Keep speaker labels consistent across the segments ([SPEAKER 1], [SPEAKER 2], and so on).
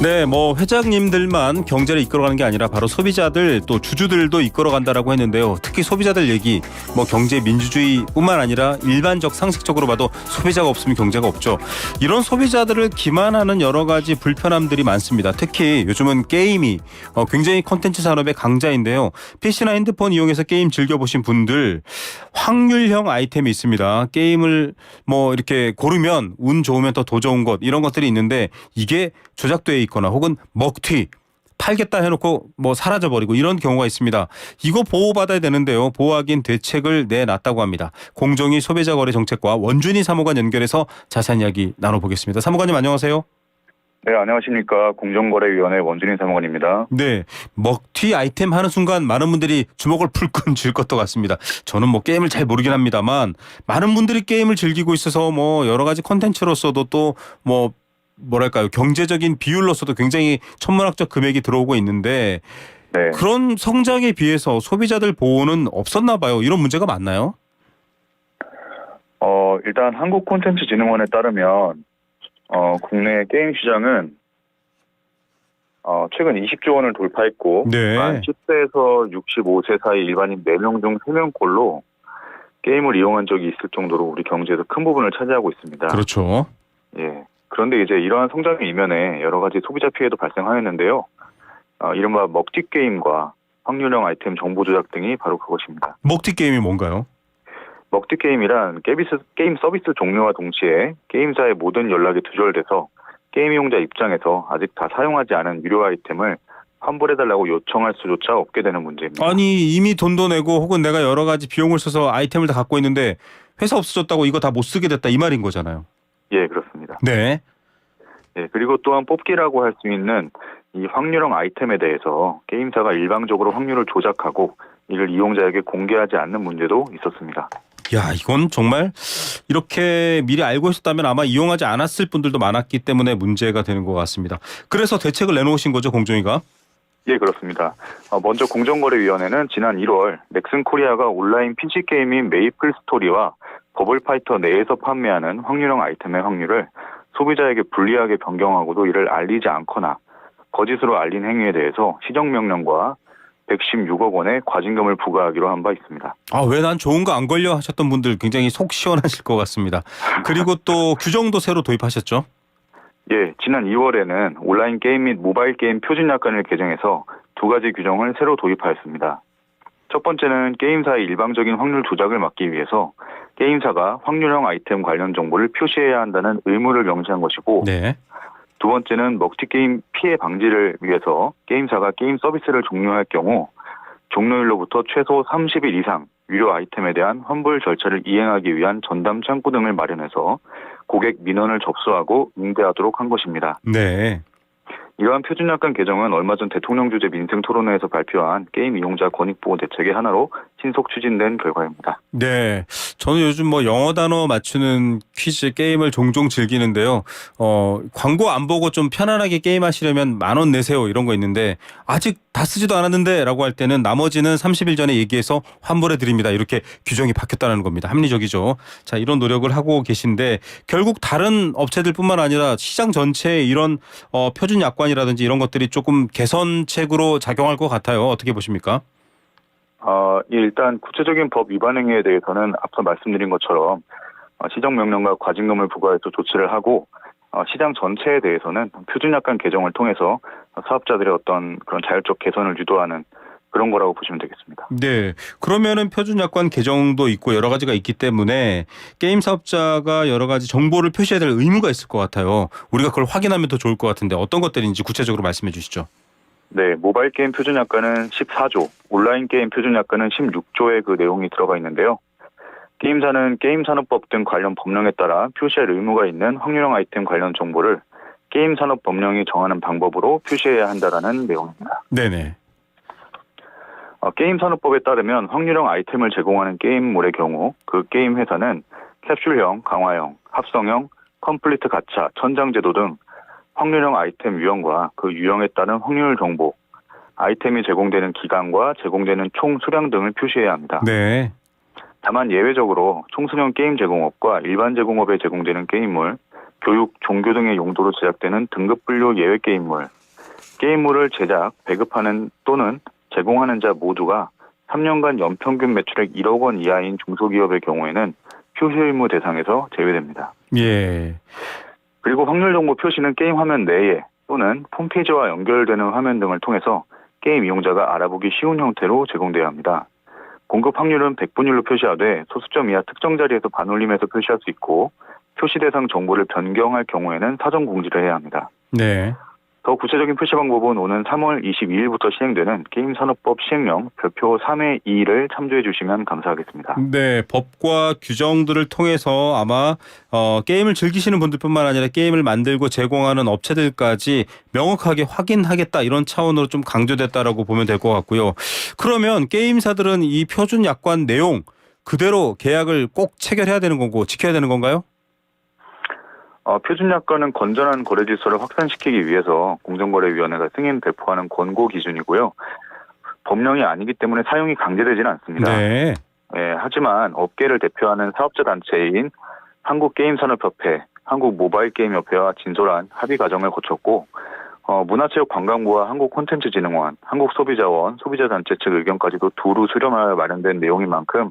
[SPEAKER 1] 네, 뭐 회장님들만 경제를 이끌어가는 게 아니라 바로 소비자들 또 주주들도 이끌어간다라고 했는데요. 특히 소비자들 얘기, 뭐 경제 민주주의뿐만 아니라 일반적 상식적으로 봐도 소비자가 없으면 경제가 없죠. 이런 소비자들을 기만하는 여러 가지 불편함들이 많습니다. 특히 요즘은 게임이 굉장히 콘텐츠 산업의 강자인데요. PC나 핸드폰 이용해서 게임 즐겨보신 분들 확률형 아이템이 있습니다. 게임을 뭐 이렇게 고르면 운 좋으면 더 좋은 것 이런 것들이 있는데 이게 조작되어 있거나 혹은 먹튀 팔겠다 해놓고 뭐 사라져버리고 이런 경우가 있습니다. 이거 보호받아야 되는데요. 보호하긴 대책을 내놨다고 합니다. 공정위 소비자거래 정책과 원준희 사무관 연결해서 자세한 이야기 나눠보겠습니다. 사무관님 안녕하세요.
[SPEAKER 2] 네, 안녕하십니까. 공정거래위원회 원준희 사무관입니다.
[SPEAKER 1] 네, 먹튀 아이템 하는 순간 많은 분들이 주먹을 불끈 쥘 것도 같습니다. 저는 뭐 게임을 잘 모르긴 합니다만 많은 분들이 게임을 즐기고 있어서 뭐 여러 가지 콘텐츠로서도 또 뭐 뭐랄까요 경제적인 비율로서도 굉장히 천문학적 금액이 들어오고 있는데
[SPEAKER 2] 네.
[SPEAKER 1] 그런 성장에 비해서 소비자들 보호는 없었나 봐요. 이런 문제가 많나요?
[SPEAKER 2] 일단 한국콘텐츠진흥원에 따르면 국내 게임 시장은 최근 20조 원을 돌파했고
[SPEAKER 1] 네.
[SPEAKER 2] 만 10세에서 65세 사이 일반인 4명 중 3명꼴로 게임을 이용한 적이 있을 정도로 우리 경제에서 큰 부분을 차지하고 있습니다.
[SPEAKER 1] 그렇죠.
[SPEAKER 2] 예. 그런데 이제 이러한 성장의 이면에 여러 가지 소비자 피해도 발생하였는데요. 이른바 먹튀 게임과 확률형 아이템 정보 조작 등이 바로 그것입니다.
[SPEAKER 1] 먹튀 게임이 뭔가요?
[SPEAKER 2] 먹튀 게임이란 게임 서비스 종료와 동시에 게임사의 모든 연락이 두절돼서 게임 이용자 입장에서 아직 다 사용하지 않은 유료 아이템을 환불해달라고 요청할 수조차 없게 되는 문제입니다.
[SPEAKER 1] 아니 이미 돈도 내고 혹은 내가 여러 가지 비용을 써서 아이템을 다 갖고 있는데 회사 없어졌다고 이거 다 못 쓰게 됐다 이 말인 거잖아요.
[SPEAKER 2] 예, 그렇습니다.
[SPEAKER 1] 네.
[SPEAKER 2] 예, 그리고 또한 뽑기라고 할 수 있는 이 확률형 아이템에 대해서 게임사가 일방적으로 확률을 조작하고 이를 이용자에게 공개하지 않는 문제도 있었습니다.
[SPEAKER 1] 야, 이건 정말 이렇게 미리 알고 있었다면 아마 이용하지 않았을 분들도 많았기 때문에 문제가 되는 것 같습니다. 그래서 대책을 내놓으신 거죠, 공정위가?
[SPEAKER 2] 예, 그렇습니다. 먼저 공정거래위원회는 지난 1월 넥슨코리아가 온라인 PC 게임인 메이플 스토리와 버블파이터 내에서 판매하는 확률형 아이템의 확률을 소비자에게 불리하게 변경하고도 이를 알리지 않거나 거짓으로 알린 행위에 대해서 시정명령과 116억 원의 과징금을 부과하기로 한 바 있습니다.
[SPEAKER 1] 아, 왜 난 좋은 거 안 걸려 하셨던 분들 굉장히 속 시원하실 것 같습니다. 그리고 또 규정도 새로 도입하셨죠?
[SPEAKER 2] 예, 지난 2월에는 온라인 게임 및 모바일 게임 표준 약관을 개정해서 2가지 규정을 새로 도입하였습니다. 첫 번째는 게임사의 일방적인 확률 조작을 막기 위해서 게임사가 확률형 아이템 관련 정보를 표시해야 한다는 의무를 명시한 것이고
[SPEAKER 1] 네.
[SPEAKER 2] 두 번째는 먹튀 게임 피해 방지를 위해서 게임사가 게임 서비스를 종료할 경우 종료일로부터 최소 30일 이상 유료 아이템에 대한 환불 절차를 이행하기 위한 전담 창구 등을 마련해서 고객 민원을 접수하고 응대하도록 한 것입니다.
[SPEAKER 1] 네.
[SPEAKER 2] 이러한 표준약관 개정은 얼마 전 대통령 주재 민생토론회에서 발표한 게임 이용자 권익보호 대책의 하나로 신속 추진된 결과입니다.
[SPEAKER 1] 네. 저는 요즘 뭐 영어 단어 맞추는 퀴즈 게임을 종종 즐기는데요. 광고 안 보고 좀 편안하게 게임하시려면 10,000원 내세요 이런 거 있는데 아직 다 쓰지도 않았는데 라고 할 때는 나머지는 30일 전에 얘기해서 환불해 드립니다. 이렇게 규정이 바뀌었다는 겁니다. 합리적이죠. 자, 이런 노력을 하고 계신데 결국 다른 업체들뿐만 아니라 시장 전체에 이런 표준 약관이라든지 이런 것들이 조금 개선책으로 작용할 것 같아요. 어떻게 보십니까?
[SPEAKER 2] 예, 일단 구체적인 법 위반 행위에 대해서는 앞서 말씀드린 것처럼 시정명령과 과징금을 부과해서 조치를 하고 시장 전체에 대해서는 표준약관 개정을 통해서 사업자들의 어떤 그런 자율적 개선을 유도하는 그런 거라고 보시면 되겠습니다.
[SPEAKER 1] 네. 그러면은 표준약관 개정도 있고 여러 가지가 있기 때문에 게임 사업자가 여러 가지 정보를 표시해야 될 의무가 있을 것 같아요. 우리가 그걸 확인하면 더 좋을 것 같은데 어떤 것들인지 구체적으로 말씀해 주시죠.
[SPEAKER 2] 네, 모바일 게임 표준약관은 14조, 온라인 게임 표준약관은 16조의 그 내용이 들어가 있는데요. 게임사는 게임산업법 등 관련 법령에 따라 표시할 의무가 있는 확률형 아이템 관련 정보를 게임산업법령이 정하는 방법으로 표시해야 한다라는 내용입니다.
[SPEAKER 1] 네네.
[SPEAKER 2] 게임산업법에 따르면 확률형 아이템을 제공하는 게임몰의 경우 그 게임 회사는 캡슐형, 강화형, 합성형, 컴플리트 가챠, 천장제도 등 확률형 아이템 유형과 그 유형에 따른 확률 정보, 아이템이 제공되는 기간과 제공되는 총 수량 등을 표시해야 합니다.
[SPEAKER 1] 네.
[SPEAKER 2] 다만 예외적으로 총수령 게임 제공업과 일반 제공업에 제공되는 게임물, 교육, 종교 등의 용도로 제작되는 등급분류 예외 게임물을 제작, 배급하는 또는 제공하는 자 모두가 3년간 연평균 매출액 1억 원 이하인 중소기업의 경우에는 표시 의무 대상에서 제외됩니다.
[SPEAKER 1] 예.
[SPEAKER 2] 그리고 확률 정보 표시는 게임 화면 내에 또는 홈페이지와 연결되는 화면 등을 통해서 게임 이용자가 알아보기 쉬운 형태로 제공돼야 합니다. 공급 확률은 100분율로 표시하되 소수점 이하 특정 자리에서 반올림해서 표시할 수 있고 표시 대상 정보를 변경할 경우에는 사전 공지를 해야 합니다.
[SPEAKER 1] 네.
[SPEAKER 2] 더 구체적인 표시 방법은 오는 3월 22일부터 시행되는 게임산업법 시행령 별표 3의 2를 참조해 주시면 감사하겠습니다.
[SPEAKER 1] 네, 법과 규정들을 통해서 아마 게임을 즐기시는 분들뿐만 아니라 게임을 만들고 제공하는 업체들까지 명확하게 확인하겠다 이런 차원으로 좀 강조됐다라고 보면 될 것 같고요. 그러면 게임사들은 이 표준 약관 내용 그대로 계약을 꼭 체결해야 되는 거고 지켜야 되는 건가요?
[SPEAKER 2] 표준 약관은 건전한 거래 질서를 확산시키기 위해서 공정거래위원회가 승인 배포하는 권고 기준이고요. 법령이 아니기 때문에 사용이 강제되지는 않습니다.
[SPEAKER 1] 네.
[SPEAKER 2] 하지만 업계를 대표하는 사업자 단체인 한국게임산업협회, 한국모바일게임협회와 진솔한 합의 과정을 거쳤고 문화체육관광부와 한국콘텐츠진흥원, 한국소비자원, 소비자단체 측 의견까지도 두루 수렴하여 마련된 내용인 만큼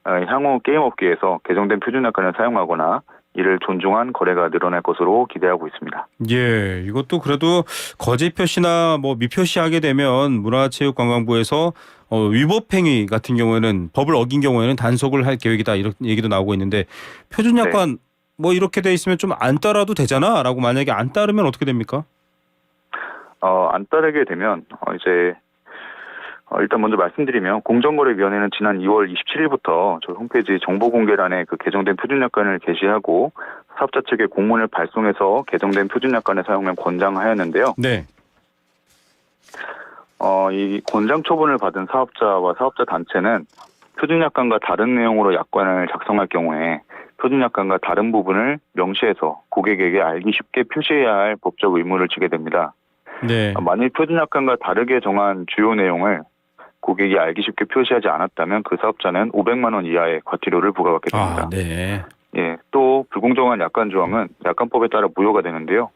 [SPEAKER 2] 향후 게임업계에서 개정된 표준 약관을 사용하거나 이를 존중한 거래가 늘어날 것으로 기대하고 있습니다.
[SPEAKER 1] 예, 이것도 그래도 거짓 표시나 뭐 미표시하게 되면 문화체육관광부에서 위법 행위 같은 경우에는 법을 어긴 경우에는 단속을 할 계획이다 이런 얘기도 나오고 있는데 표준 약관 뭐 이렇게 돼 있으면 좀 안 따라도 되잖아라고 만약에 안 따르면 어떻게 됩니까?
[SPEAKER 2] 안 따르게 되면 일단 먼저 말씀드리면 공정거래위원회는 지난 2월 27일부터 저희 홈페이지 정보공개란에 그 개정된 표준약관을 게시하고 사업자 측에 공문을 발송해서 개정된 표준약관의 사용을 권장하였는데요.
[SPEAKER 1] 네.
[SPEAKER 2] 이 권장 처분을 받은 사업자와 사업자 단체는 표준약관과 다른 내용으로 약관을 작성할 경우에 표준약관과 다른 부분을 명시해서 고객에게 알기 쉽게 표시해야 할 법적 의무를 지게 됩니다.
[SPEAKER 1] 네.
[SPEAKER 2] 만일 표준약관과 다르게 정한 주요 내용을 고객이 알기 쉽게 표시하지 않았다면 그 사업자는 500만 원 이하의 과태료를 부과받게 됩니다.
[SPEAKER 1] 네.
[SPEAKER 2] 또 불공정한 약관 조항은 약관법에 따라 무효가 되는데요.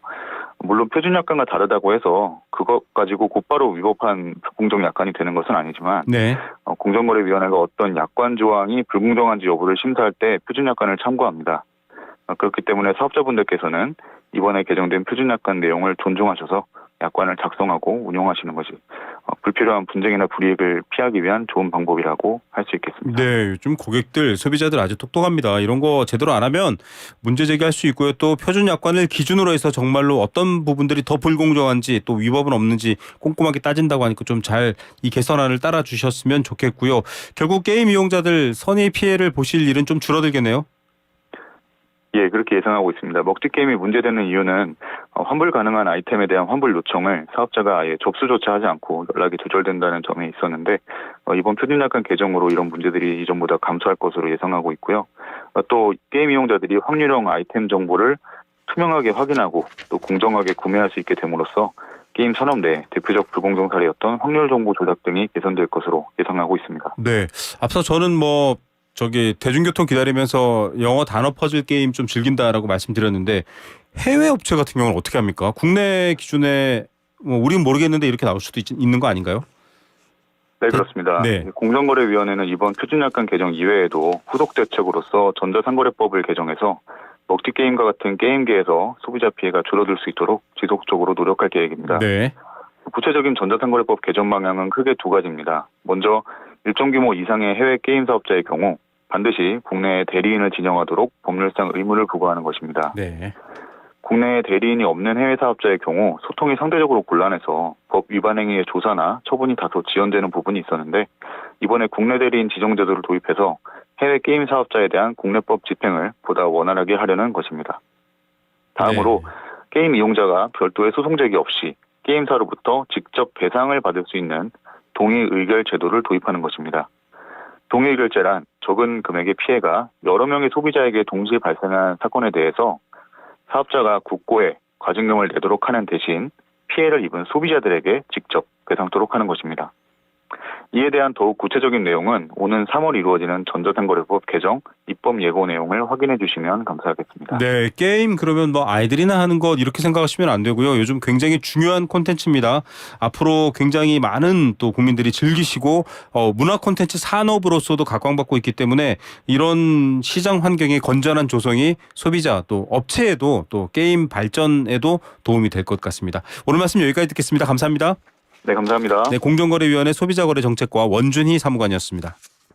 [SPEAKER 2] 물론 표준약관과 다르다고 해서 그것 가지고 곧바로 위법한 불공정 약관이 되는 것은 아니지만
[SPEAKER 1] 네.
[SPEAKER 2] 공정거래위원회가 어떤 약관 조항이 불공정한지 여부를 심사할 때 표준약관을 참고합니다. 그렇기 때문에 사업자분들께서는 이번에 개정된 표준약관 내용을 존중하셔서 약관을 작성하고 운용하시는 것이 불필요한 분쟁이나 불이익을 피하기 위한 좋은 방법이라고 할 수 있겠습니다.
[SPEAKER 1] 네, 요즘 고객들, 소비자들 아주 똑똑합니다. 이런 거 제대로 안 하면 문제 제기할 수 있고요. 또 표준 약관을 기준으로 해서 정말로 어떤 부분들이 더 불공정한지 또 위법은 없는지 꼼꼼하게 따진다고 하니까 좀 잘 이 개선안을 따라 주셨으면 좋겠고요. 결국 게임 이용자들 선의 피해를 보실 일은 좀 줄어들겠네요.
[SPEAKER 2] 예, 그렇게 예상하고 있습니다. 먹튀게임이 문제되는 이유는 환불 가능한 아이템에 대한 환불 요청을 사업자가 아예 접수조차 하지 않고 연락이 두절된다는 점이 있었는데 이번 표준약관 개정으로 이런 문제들이 이전보다 감소할 것으로 예상하고 있고요. 또 게임 이용자들이 확률형 아이템 정보를 투명하게 확인하고 또 공정하게 구매할 수 있게 됨으로써 게임 산업 내 대표적 불공정 사례였던 확률 정보 조작 등이 개선될 것으로 예상하고 있습니다.
[SPEAKER 1] 네, 앞서 저는 대중교통 기다리면서 영어 단어 퍼즐 게임 좀 즐긴다라고 말씀드렸는데 해외 업체 같은 경우는 어떻게 합니까? 국내 기준에 우리는 모르겠는데 이렇게 나올 수도 있는 거 아닌가요?
[SPEAKER 2] 네, 그렇습니다.
[SPEAKER 1] 네.
[SPEAKER 2] 공정거래위원회는 이번 표준약관 개정 이외에도 후속 대책으로서 전자상거래법을 개정해서 먹튀게임과 같은 게임계에서 소비자 피해가 줄어들 수 있도록 지속적으로 노력할 계획입니다.
[SPEAKER 1] 네.
[SPEAKER 2] 구체적인 전자상거래법 개정 방향은 크게 두 가지입니다. 먼저 일정 규모 이상의 해외 게임 사업자의 경우 반드시 국내에 대리인을 진영하도록 법률상 의무를 부과하는 것입니다.
[SPEAKER 1] 네.
[SPEAKER 2] 국내에 대리인이 없는 해외 사업자의 경우 소통이 상대적으로 곤란해서 법 위반 행위의 조사나 처분이 다소 지연되는 부분이 있었는데 이번에 국내 대리인 지정 제도를 도입해서 해외 게임 사업자에 대한 국내법 집행을 보다 원활하게 하려는 것입니다. 다음으로 게임 이용자가 별도의 소송 제기 없이 게임사로부터 직접 배상을 받을 수 있는 동의의결 제도를 도입하는 것입니다. 동의의결제란 적은 금액의 피해가 여러 명의 소비자에게 동시에 발생한 사건에 대해서 사업자가 국고에 과징금을 내도록 하는 대신 피해를 입은 소비자들에게 직접 배상토록 하는 것입니다. 이에 대한 더욱 구체적인 내용은 오는 3월 이루어지는 전자상거래법 개정 입법 예고 내용을 확인해 주시면 감사하겠습니다.
[SPEAKER 1] 네, 게임 그러면 뭐 아이들이나 하는 것 이렇게 생각하시면 안 되고요. 요즘 굉장히 중요한 콘텐츠입니다. 앞으로 굉장히 많은 또 국민들이 즐기시고 문화 콘텐츠 산업으로서도 각광받고 있기 때문에 이런 시장 환경의 건전한 조성이 소비자 또 업체에도 또 게임 발전에도 도움이 될 것 같습니다. 오늘 말씀 여기까지 듣겠습니다. 감사합니다.
[SPEAKER 2] 네, 감사합니다.
[SPEAKER 1] 네, 공정거래위원회 소비자거래정책과 원준희 사무관이었습니다.